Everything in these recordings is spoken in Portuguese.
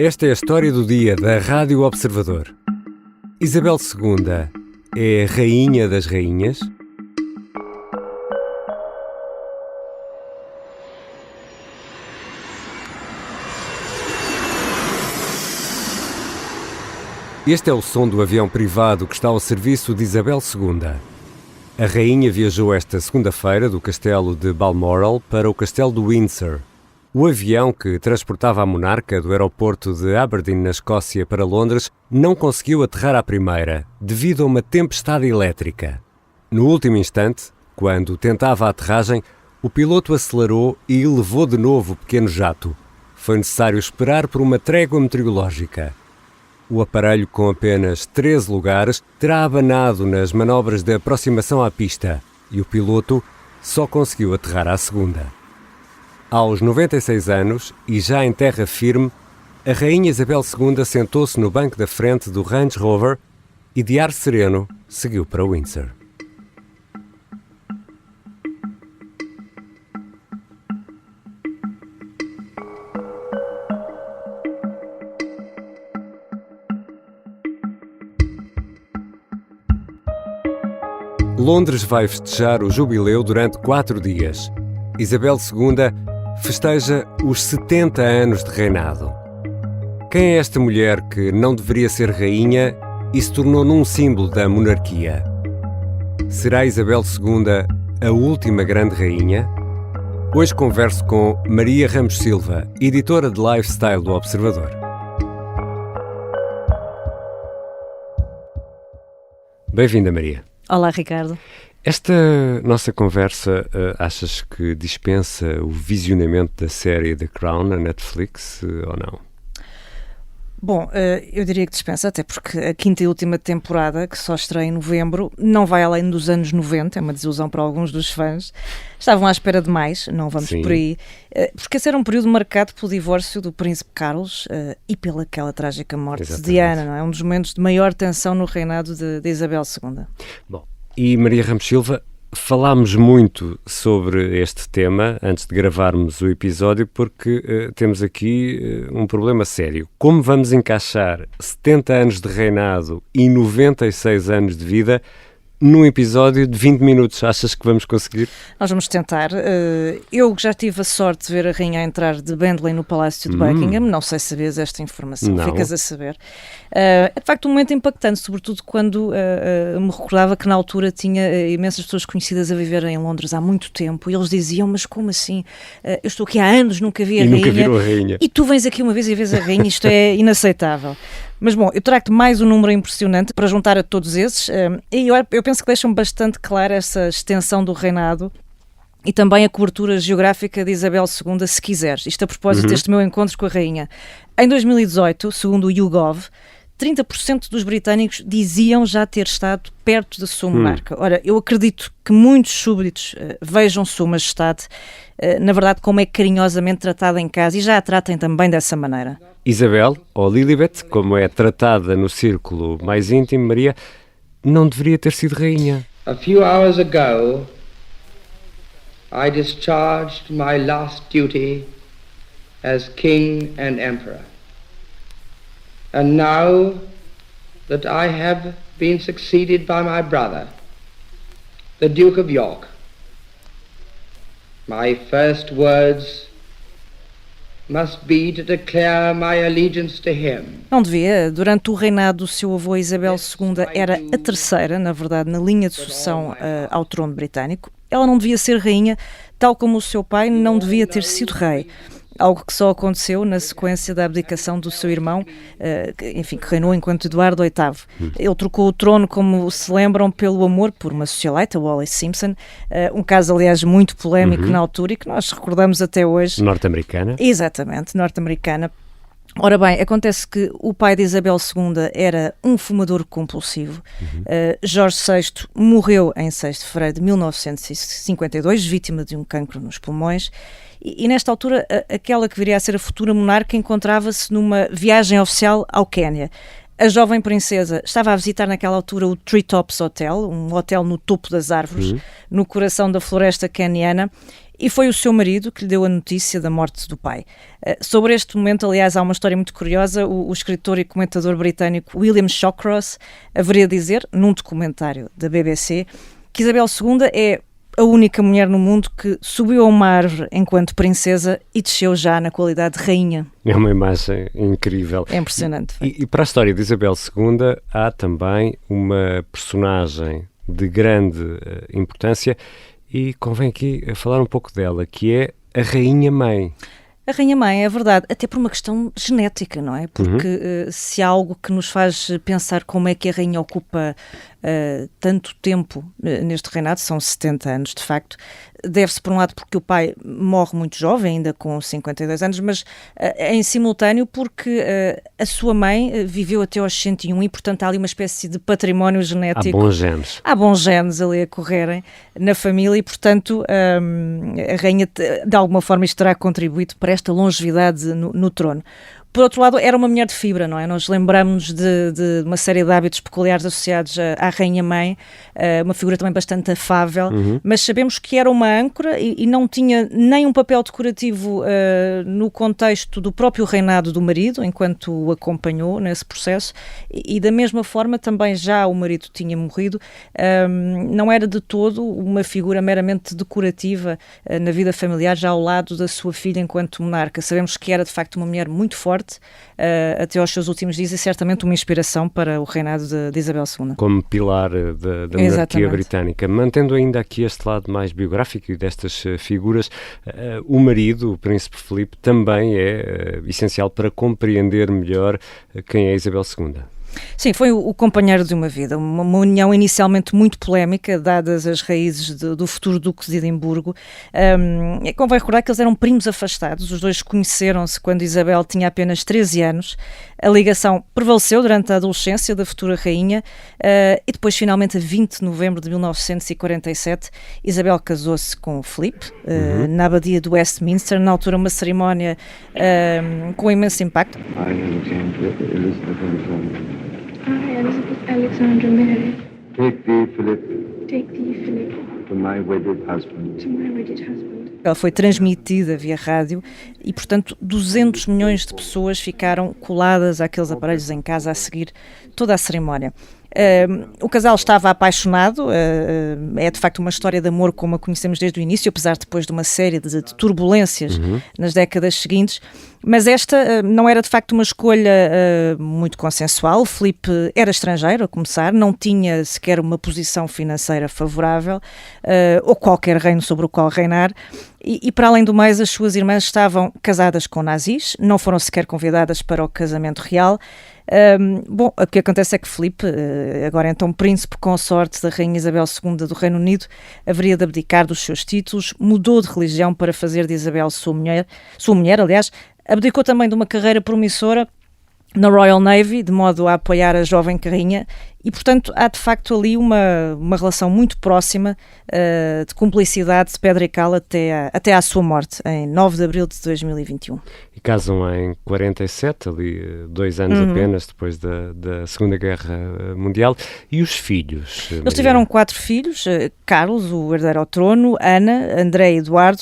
Esta é a história do dia da Rádio Observador. Isabel II é a rainha das rainhas? Este é o som do avião privado que está ao serviço de Isabel II. A rainha viajou esta segunda-feira do castelo de Balmoral para o castelo de Windsor. O avião que transportava a monarca do aeroporto de Aberdeen, na Escócia, para Londres, não conseguiu aterrar à primeira, devido a uma tempestade elétrica. No último instante, quando tentava a aterragem, o piloto acelerou e elevou de novo o pequeno jato. Foi necessário esperar por uma trégua meteorológica. O aparelho, com apenas 13 lugares, terá abanado nas manobras de aproximação à pista e o piloto só conseguiu aterrar à segunda. Aos 96 anos, e já em terra firme, a rainha Isabel II sentou-se no banco da frente do Range Rover e, de ar sereno, seguiu para Windsor. Londres vai festejar o jubileu durante 4 dias. Isabel II festeja os 70 anos de reinado. Quem é esta mulher que não deveria ser rainha e se tornou num símbolo da monarquia? Será Isabel II a última grande rainha? Hoje converso com Maria Ramos Silva, editora de Lifestyle do Observador. Bem-vinda, Maria. Olá, Ricardo. Esta nossa conversa, achas que dispensa o visionamento da série The Crown na Netflix ou não? Bom, eu diria que dispensa, até porque a 5ª e última temporada, que só estreia em novembro, não vai além dos anos 90, é uma desilusão para alguns dos fãs. Estavam à espera de mais, não vamos por aí, porque esse era um período marcado pelo divórcio do príncipe Carlos e pelaquela trágica morte de Diana, não é? Um dos momentos de maior tensão no reinado de Isabel II. Bom, e Maria Ramos Silva, falámos muito sobre este tema antes de gravarmos o episódio porque temos aqui um problema sério. Como vamos encaixar 70 anos de reinado e 96 anos de vida num episódio de 20 minutos? Achas que vamos conseguir? Nós vamos tentar. Eu já tive a sorte de ver a rainha entrar de Bentley no Palácio de Buckingham. Não sei se sabias esta informação, não. Ficas a saber. É de facto um momento impactante, sobretudo quando me recordava que na altura tinha imensas pessoas conhecidas a viver em Londres há muito tempo e eles diziam, mas como assim? Eu estou aqui há anos, nunca vi a rainha. Nunca viram a rainha. E tu vens aqui uma vez e vês a rainha, isto é inaceitável. Mas bom, eu trago-te mais um número impressionante para juntar a todos esses e eu penso que deixam bastante clara essa extensão do reinado e também a cobertura geográfica de Isabel II, se quiseres. Isto a propósito deste meu encontro com a rainha. Em 2018, segundo o YouGov, 30% dos britânicos diziam já ter estado perto da sua monarca. Ora, eu acredito que muitos súbditos vejam Sua Majestade, na verdade, como é carinhosamente tratada em casa e já a tratem também dessa maneira. Isabel, ou Lilibet, como é tratada no círculo mais íntimo, Maria, não deveria ter sido rainha. A few hours ago, I discharged my last duty as King and Emperor. And now that I have been succeeded by my brother, the Duke of York, my first words must be to declare my allegiance to him. Não devia. Durante o reinado do seu avô, Isabel II era a terceira, na verdade, na linha de sucessão ao trono britânico. Ela não devia ser rainha, tal como o seu pai não devia ter sido rei. Algo que só aconteceu na sequência da abdicação do seu irmão, que reinou enquanto Eduardo VIII. Ele trocou o trono, como se lembram, pelo amor por uma socialite, a Wallis Simpson, um caso, aliás, muito polémico na altura e que nós recordamos até hoje. Norte-americana. Exatamente, norte-americana. Ora bem, acontece que o pai de Isabel II era um fumador compulsivo. Jorge VI morreu em 6 de fevereiro de 1952, vítima de um cancro nos pulmões. E nesta altura, aquela que viria a ser a futura monarca encontrava-se numa viagem oficial ao Quénia. A jovem princesa estava a visitar naquela altura o Treetops Hotel, um hotel no topo das árvores, no coração da floresta queniana, e foi o seu marido que lhe deu a notícia da morte do pai. Sobre este momento, aliás, há uma história muito curiosa. O escritor e comentador britânico William Shawcross haveria de dizer, num documentário da BBC, que Isabel II é a única mulher no mundo que subiu a uma árvore enquanto princesa e desceu já na qualidade de rainha. É uma imagem incrível. É impressionante. E para a história de Isabel II há também uma personagem de grande importância e convém aqui falar um pouco dela, que é a Rainha-Mãe. A Rainha-Mãe, é verdade, até por uma questão genética, não é? Porque se há algo que nos faz pensar como é que a Rainha ocupa tanto tempo neste reinado, são 70 anos de facto, deve-se por um lado porque o pai morre muito jovem, ainda com 52 anos, mas em simultâneo porque a sua mãe viveu até aos 101 e portanto há ali uma espécie de património genético. Há bons genes. Há bons genes ali a correrem na família e portanto a Rainha de alguma forma isto terá contribuído para esta longevidade no trono. Por outro lado, era uma mulher de fibra, não é? Nós lembramos de uma série de hábitos peculiares associados à Rainha-Mãe, uma figura também bastante afável, mas sabemos que era uma âncora e não tinha nem um papel decorativo no contexto do próprio reinado do marido, enquanto o acompanhou nesse processo, e da mesma forma também já o marido tinha morrido, não era de todo uma figura meramente decorativa na vida familiar, já ao lado da sua filha enquanto monarca. Sabemos que era de facto uma mulher muito forte, até aos seus últimos dias, e certamente uma inspiração para o reinado de Isabel II. Como pilar da monarquia britânica. Mantendo ainda aqui este lado mais biográfico e destas figuras, o marido, o príncipe Filipe, também é essencial para compreender melhor quem é Isabel II. Sim, foi o companheiro de uma vida, uma união inicialmente muito polémica, dadas as raízes do futuro Duque de Edimburgo. Convém recordar que eles eram primos afastados, os dois conheceram-se quando Isabel tinha apenas 13 anos, a ligação prevaleceu durante a adolescência da futura rainha e depois, finalmente, a 20 de novembro de 1947, Isabel casou-se com Filipe, na abadia do Westminster, na altura uma cerimónia com imenso impacto. I, Elizabeth Alexandra Mary, Take thee, Philip, take thee, Philip, to my wedded husband. to my wedded husband. Ela foi transmitida via rádio e, portanto, 200 milhões de pessoas ficaram coladas àqueles aparelhos em casa a seguir toda a cerimónia. O casal estava apaixonado, é de facto uma história de amor como a conhecemos desde o início, apesar depois de uma série de turbulências nas décadas seguintes, mas esta não era de facto uma escolha muito consensual. Filipe era estrangeiro, a começar, não tinha sequer uma posição financeira favorável ou qualquer reino sobre o qual reinar. E para além do mais, as suas irmãs estavam casadas com nazis, não foram sequer convidadas para o casamento real. Bom, o que acontece é que Filipe, agora então príncipe consorte da Rainha Isabel II do Reino Unido, haveria de abdicar dos seus títulos, mudou de religião para fazer de Isabel sua mulher, aliás, abdicou também de uma carreira promissora na Royal Navy, de modo a apoiar a jovem rainha, e portanto há de facto ali uma relação muito próxima de cumplicidade de pedra e cal até à sua morte, em 9 de abril de 2021. E casam em 47, ali 2 anos apenas depois da Segunda Guerra Mundial. E os filhos? Eles tiveram 4 filhos, Carlos, o herdeiro ao trono, Ana, André e Eduardo.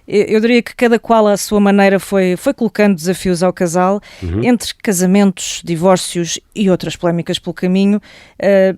Eu diria que cada qual à sua maneira foi colocando desafios ao casal, entre casamentos, divórcios e outras polémicas pelo caminho.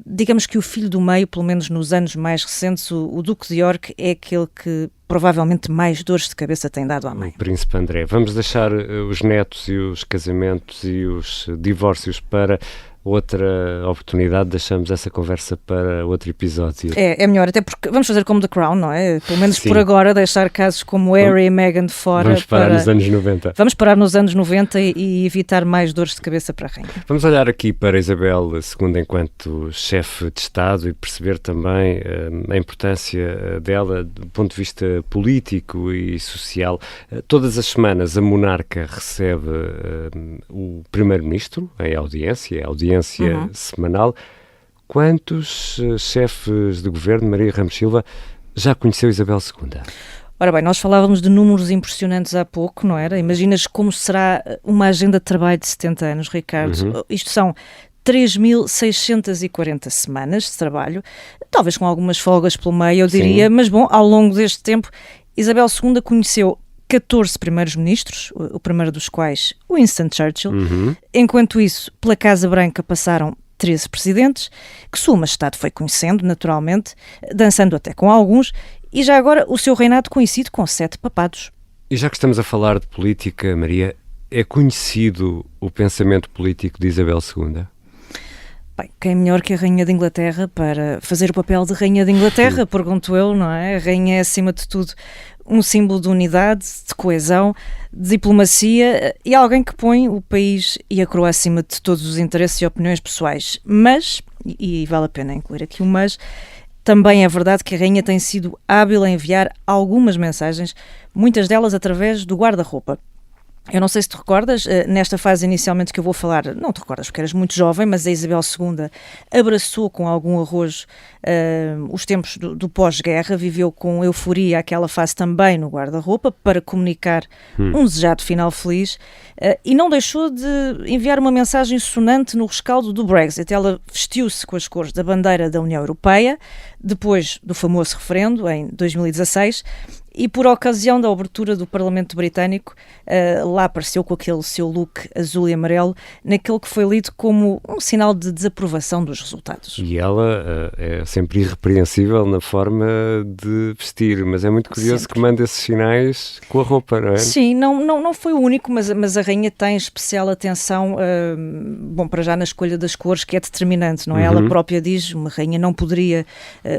Digamos que o filho do meio, pelo menos nos anos mais recentes, o Duque de York, é aquele que provavelmente mais dores de cabeça tem dado à mãe. O Príncipe André. Vamos deixar os netos e os casamentos e os divórcios para outra oportunidade, deixamos essa conversa para outro episódio. É melhor, até porque vamos fazer como The Crown, não é? Pelo menos Sim. Por agora, deixar casos como Harry e Meghan de fora. Vamos parar nos anos 90. Vamos parar nos anos 90 e evitar mais dores de cabeça para a rainha. Vamos olhar aqui para Isabel II enquanto chefe de Estado e perceber também a importância dela do ponto de vista político e social. Todas as semanas a monarca recebe o primeiro-ministro em audiência semanal. Quantos chefes de governo, Maria Ramos Silva, já conheceu Isabel II? Ora bem, nós falávamos de números impressionantes há pouco, não era? Imaginas como será uma agenda de trabalho de 70 anos, Ricardo? Isto são 3.640 semanas de trabalho, talvez com algumas folgas pelo meio, eu diria, mas bom, ao longo deste tempo, Isabel II conheceu 14 primeiros-ministros, o primeiro dos quais Winston Churchill. Enquanto isso, pela Casa Branca passaram 13 presidentes, que Sua Majestade foi conhecendo, naturalmente, dançando até com alguns, e já agora o seu reinado coincide com 7 papados. E já que estamos a falar de política, Maria, é conhecido o pensamento político de Isabel II? Bem, quem é melhor que a Rainha de Inglaterra para fazer o papel de Rainha de Inglaterra, pergunto eu, não é? A Rainha é, acima de tudo, um símbolo de unidade, de coesão, de diplomacia e alguém que põe o país e a coroa acima de todos os interesses e opiniões pessoais. Mas, e vale a pena incluir aqui o mas, também é verdade que a Rainha tem sido hábil a enviar algumas mensagens, muitas delas através do guarda-roupa. Eu não sei se te recordas, nesta fase inicialmente que eu vou falar, não te recordas porque eras muito jovem, mas a Isabel II abraçou com algum arrojo os tempos do pós-guerra, viveu com euforia aquela fase também no guarda-roupa para comunicar um desejado final feliz e não deixou de enviar uma mensagem sonante no rescaldo do Brexit. Ela vestiu-se com as cores da bandeira da União Europeia, depois do famoso referendo em 2016, e por ocasião da abertura do Parlamento Britânico, lá apareceu com aquele seu look azul e amarelo, naquele que foi lido como um sinal de desaprovação dos resultados. E ela é sempre irrepreensível na forma de vestir, mas é muito curioso sempre que manda esses sinais com a roupa, não é? Sim, não foi o único, mas a Rainha tem especial atenção, bom, para já na escolha das cores, que é determinante, não é? Ela própria diz, uma rainha não poderia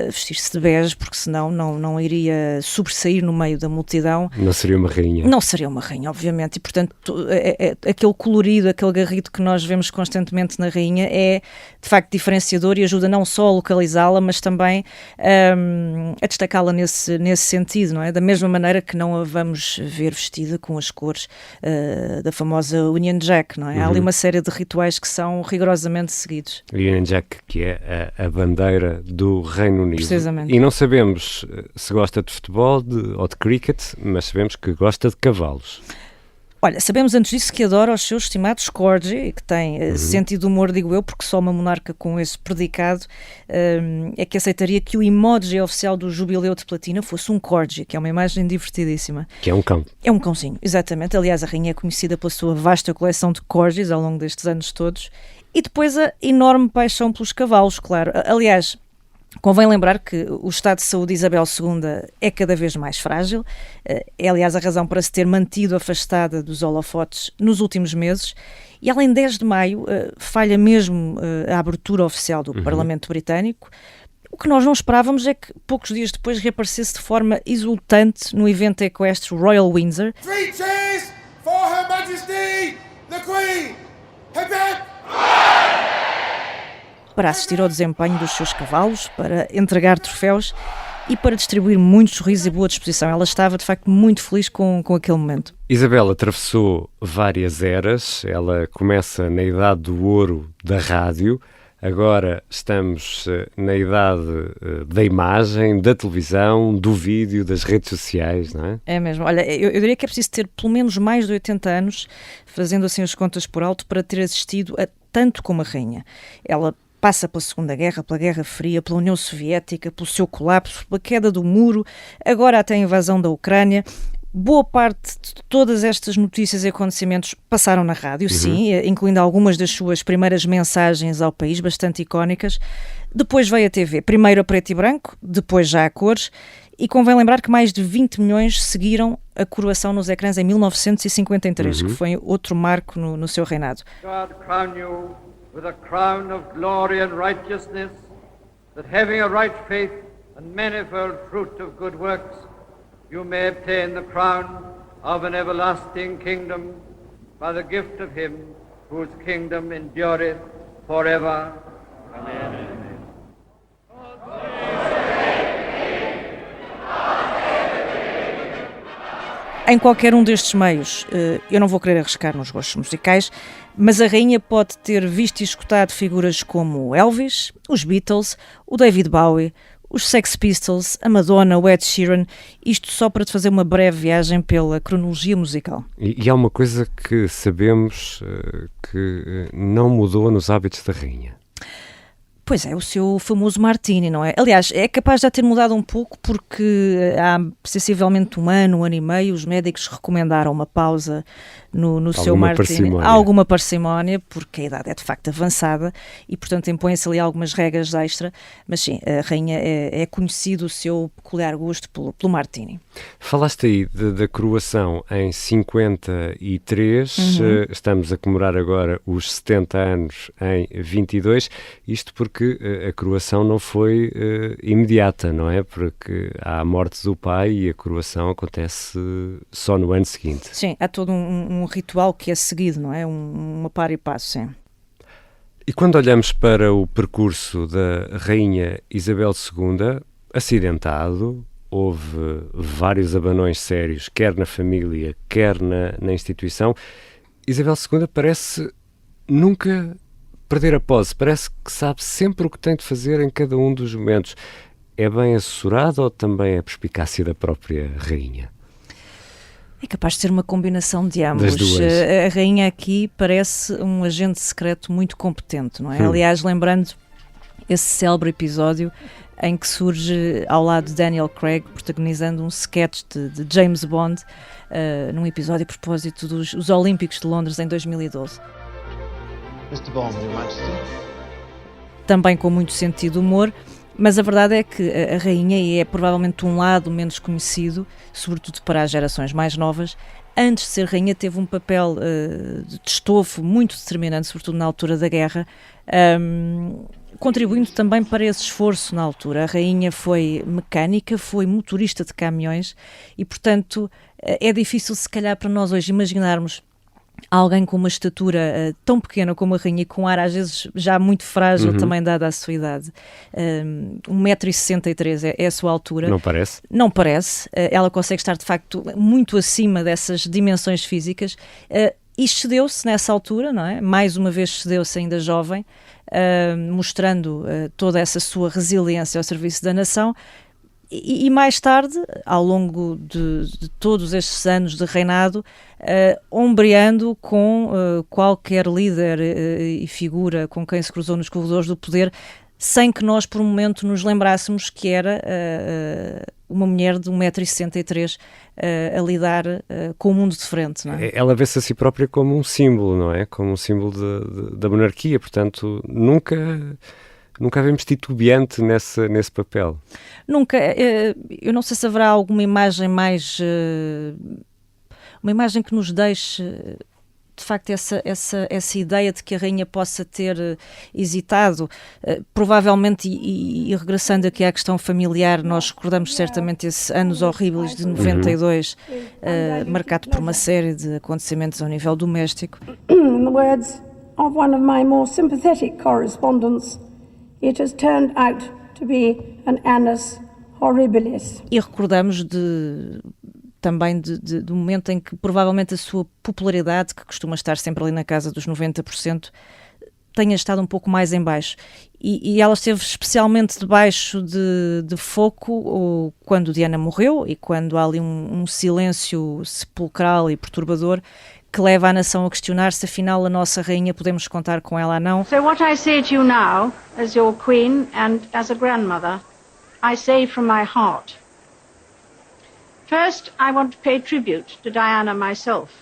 vestir-se de bege, porque senão não iria sobressair no meio da multidão. Não seria uma rainha. Não seria uma rainha, obviamente, e portanto aquele colorido, aquele garrido que nós vemos constantemente na rainha é de facto diferenciador e ajuda não só a localizá-la, mas também a destacá-la nesse sentido, não é? Da mesma maneira que não a vamos ver vestida com as cores da famosa Union Jack, não é? Há ali uma série de rituais que são rigorosamente seguidos. Union Jack, que é a bandeira do Reino Unido. Precisamente. E não sabemos se gosta de futebol ou de cricket, mas sabemos que gosta de cavalos. Olha, sabemos antes disso que adora os seus estimados corgi, e que tem sentido de humor, digo eu, porque só uma monarca com esse predicado é que aceitaria que o emoji oficial do Jubileu de Platina fosse um corgi, que é uma imagem divertidíssima. Que é um cão. É um cãozinho, exatamente. Aliás, a rainha é conhecida pela sua vasta coleção de corgis ao longo destes anos todos. E depois a enorme paixão pelos cavalos, claro. Aliás, convém lembrar que o estado de saúde de Isabel II é cada vez mais frágil. É, aliás, a razão para se ter mantido afastada dos holofotes nos últimos meses. E além de 10 de maio, falha mesmo a abertura oficial do Parlamento Britânico. O que nós não esperávamos é que poucos dias depois reaparecesse de forma exultante no evento equestre Royal Windsor. 3 cheers for Her Majesty, the Queen! Hip hip! Para assistir ao desempenho dos seus cavalos, para entregar troféus e para distribuir muitos sorrisos e boa disposição. Ela estava, de facto, muito feliz com aquele momento. Isabel atravessou várias eras. Ela começa na idade do ouro da rádio. Agora estamos na idade da imagem, da televisão, do vídeo, das redes sociais, não é? É mesmo. Olha, eu diria que é preciso ter pelo menos mais de 80 anos, fazendo assim as contas por alto, para ter assistido a tanto como a rainha. Ela passa pela Segunda Guerra, pela Guerra Fria, pela União Soviética, pelo seu colapso, pela queda do muro, agora até a invasão da Ucrânia. Boa parte de todas estas notícias e acontecimentos passaram na rádio, sim, incluindo algumas das suas primeiras mensagens ao país, bastante icónicas. Depois veio a TV, primeiro a preto e branco, depois já a cores, e convém lembrar que mais de 20 milhões seguiram a coroação nos ecrãs em 1953, que foi outro marco no seu reinado. God crown you with a crown of glory and righteousness, that having a right faith and manifold fruit of good works, you may obtain the crown of an everlasting kingdom by the gift of him whose kingdom endureth forever. Amen. Em qualquer um destes meios, eu não vou querer arriscar nos gostos musicais, mas a rainha pode ter visto e escutado figuras como Elvis, os Beatles, o David Bowie, os Sex Pistols, a Madonna, o Ed Sheeran, isto só para te fazer uma breve viagem pela cronologia musical. E há uma coisa que sabemos que não mudou nos hábitos da rainha. Pois é, o seu famoso Martini, não é? Aliás, é capaz de já ter mudado um pouco porque há sensivelmente um ano e meio, os médicos recomendaram uma pausa no seu Martini. Há alguma parcimónia, porque a idade é de facto avançada e, portanto, impõem-se ali algumas regras extra, mas sim, a rainha é conhecido o seu peculiar gosto pelo Martini. Falaste aí da coroação em 53, estamos a comemorar agora os 70 anos em 22, isto porque a coroação não foi imediata, não é? Porque há a morte do pai e a coroação acontece só no ano seguinte. Sim, há todo um ritual que é seguido, não é? Uma par e passo, sim. E quando olhamos para o percurso da rainha Isabel II, acidentado, houve vários abanões sérios, quer na família, quer na instituição, Isabel II parece nunca perder a pose, parece que sabe sempre o que tem de fazer em cada um dos momentos. É bem assessorado ou também a perspicácia da própria rainha? É capaz de ser uma combinação de ambos. Das duas. A rainha aqui parece um agente secreto muito competente, não é? Aliás, lembrando esse célebre episódio em que surge ao lado de Daniel Craig, protagonizando um sketch de James Bond, num episódio a propósito dos Olímpicos de Londres em 2012. Mr. Bond, Your Majesty. Também com muito sentido de humor, mas a verdade é que a rainha é provavelmente um lado menos conhecido, sobretudo para as gerações mais novas. Antes de ser rainha teve um papel de estofo muito determinante, sobretudo na altura da guerra, contribuindo também para esse esforço na altura. A rainha foi mecânica, foi motorista de caminhões e, portanto, é difícil se calhar para nós hoje imaginarmos alguém com uma estatura tão pequena como a rainha, com ar às vezes já muito frágil, também dada a sua idade. 1,63 m é a sua altura. Não parece? Não parece. Ela consegue estar de facto muito acima dessas dimensões físicas e excedeu-se nessa altura, não é? Mais uma vez excedeu-se ainda jovem, mostrando toda essa sua resiliência ao serviço da nação. E mais tarde, ao longo de todos estes anos de reinado, ombreando com qualquer líder e figura com quem se cruzou nos corredores do poder, sem que nós por um momento nos lembrássemos que era uma mulher de 1,63 m a lidar com o mundo de frente, não é? Ela vê-se a si própria como um símbolo, não é? Como um símbolo da monarquia, portanto, nunca a vemos titubeante nesse papel. Nunca. Eu não sei se haverá alguma imagem mais... uma imagem que nos deixe, de facto, essa ideia de que a rainha possa ter hesitado. Provavelmente, e regressando aqui à questão familiar, nós recordamos certamente esses anos horríveis de 92, marcado por uma série de acontecimentos ao nível doméstico. In the words of one of my more sympathetic correspondents, it has turned out to be an annus horribilis. E recordamos também do momento em que provavelmente a sua popularidade, que costuma estar sempre ali na casa dos 90%, tenha estado um pouco mais em baixo. E ela esteve especialmente debaixo de foco quando Diana morreu e quando há ali um silêncio sepulcral e perturbador que leva a nação a questionar se afinal a nossa rainha podemos contar com ela ou não. So what I say to you now, as your queen and as a grandmother, I say from my heart. First, I want to pay tribute to Diana myself.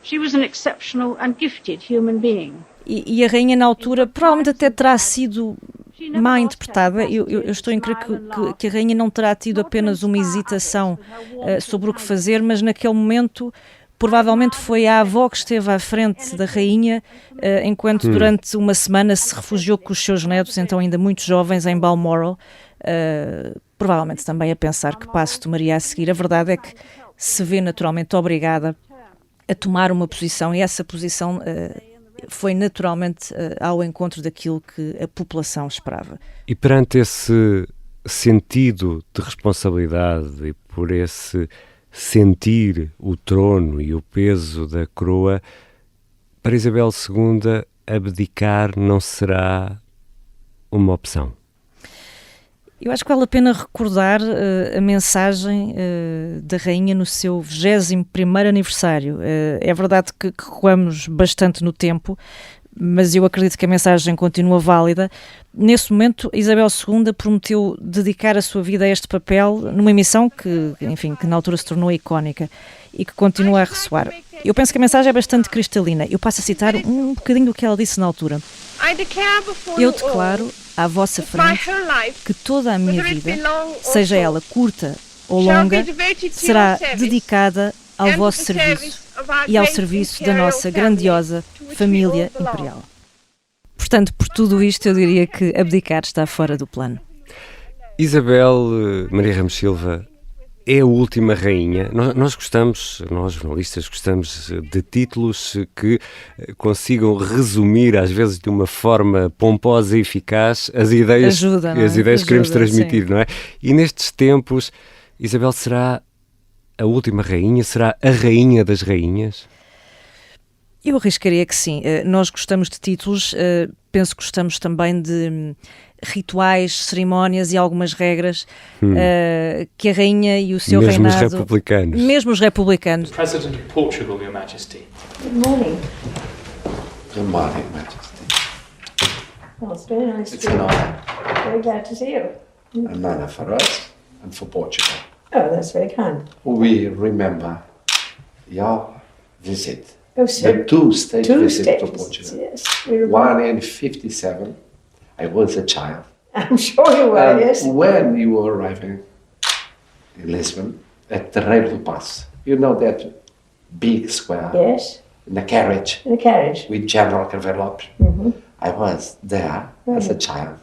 She was an exceptional and gifted human being. E a rainha na altura provavelmente até terá sido mal interpretada. Eu estou em crer que a rainha não terá tido apenas uma hesitação sobre o que fazer, mas naquele momento provavelmente foi a avó que esteve à frente da rainha, enquanto durante uma semana se refugiou com os seus netos, então ainda muito jovens, em Balmoral, provavelmente também a pensar que passo tomaria a seguir. A verdade é que se vê naturalmente obrigada a tomar uma posição, e essa posição foi naturalmente ao encontro daquilo que a população esperava. E perante esse sentido de responsabilidade e por esse sentir o trono e o peso da coroa, para Isabel II abdicar não será uma opção? Eu acho que vale a pena recordar a mensagem da rainha no seu 21º aniversário. É verdade que recuamos bastante no tempo, mas eu acredito que a mensagem continua válida. Nesse momento, Isabel II prometeu dedicar a sua vida a este papel numa emissão que na altura se tornou icónica e que continua a ressoar. Eu penso que a mensagem é bastante cristalina. Eu passo a citar um bocadinho do que ela disse na altura. Eu declaro à vossa frente que toda a minha vida, seja ela curta ou longa, será dedicada ao vosso serviço e ao serviço da nossa grandiosa família imperial. Portanto, por tudo isto, eu diria que abdicar está fora do plano. Isabel Maria Ramos Silva é a última rainha. Nós jornalistas, gostamos de títulos que consigam resumir, às vezes de uma forma pomposa e eficaz, as ideias que queremos transmitir, não é? E nestes tempos, Isabel será a última rainha? Será a rainha das rainhas? Eu arriscaria que sim. Nós gostamos de títulos, penso que gostamos também de rituais, cerimónias e algumas regras que a rainha e o seu mesmo reinado... Mesmo os republicanos. President of Portugal, Your Majesty. Good morning. Good morning, Majesty. Well, it's very nice It's an honor. Very glad to see you. An honor for us and for Portugal. Oh, that's very kind. We remember your visit. Oh, so The two-state two visit states, to Portugal. yes. We remember. One in 57. I was a child. I'm sure you were, yes. When you were arriving in Lisbon at the railway pass, you know that big square Yes, in a carriage in a carriage. with General Carvalho. I was there as a child,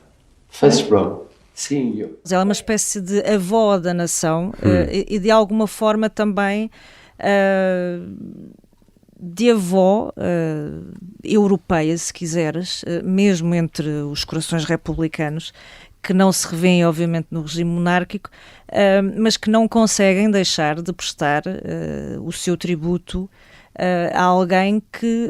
first row, seeing you. Ela é uma espécie de avó da nação e de alguma forma também de avó europeia, se quiseres, mesmo entre os corações republicanos, que não se revêem, obviamente, no regime monárquico, mas que não conseguem deixar de prestar o seu tributo a alguém que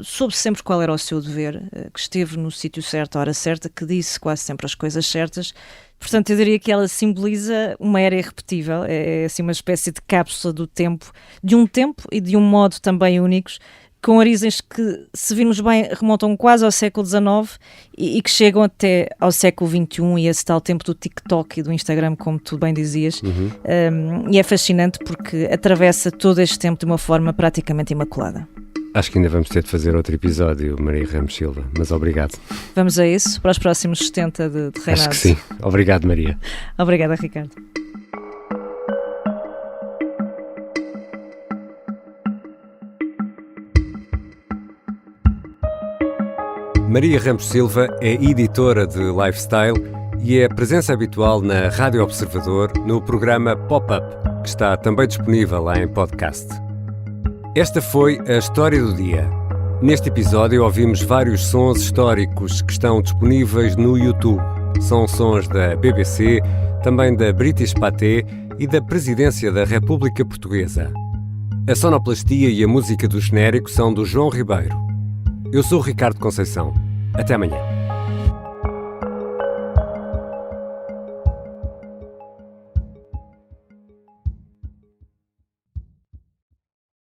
soube sempre qual era o seu dever, que esteve no sítio certo, à hora certa, que disse quase sempre as coisas certas. Portanto, eu diria que ela simboliza uma era irrepetível, é assim uma espécie de cápsula do tempo, de um tempo e de um modo também únicos, com origens que, se virmos bem, remontam quase ao século XIX e que chegam até ao século XXI e esse tal tempo do TikTok e do Instagram, como tu bem dizias. E é fascinante porque atravessa todo este tempo de uma forma praticamente imaculada. Acho que ainda vamos ter de fazer outro episódio, Maria Ramos Silva, mas obrigado. Vamos a isso, para os próximos 70 de reinado. Acho que sim. Obrigado, Maria. Obrigada, Ricardo. Maria Ramos Silva é editora de lifestyle e é presença habitual na Rádio Observador no programa Pop-Up, que está também disponível lá em podcast. Esta foi a História do Dia. Neste episódio ouvimos vários sons históricos que estão disponíveis no YouTube. São sons da BBC, também da British Pathé e da Presidência da República Portuguesa. A sonoplastia e a música do genérico são do João Ribeiro. Eu sou o Ricardo Conceição. Até amanhã.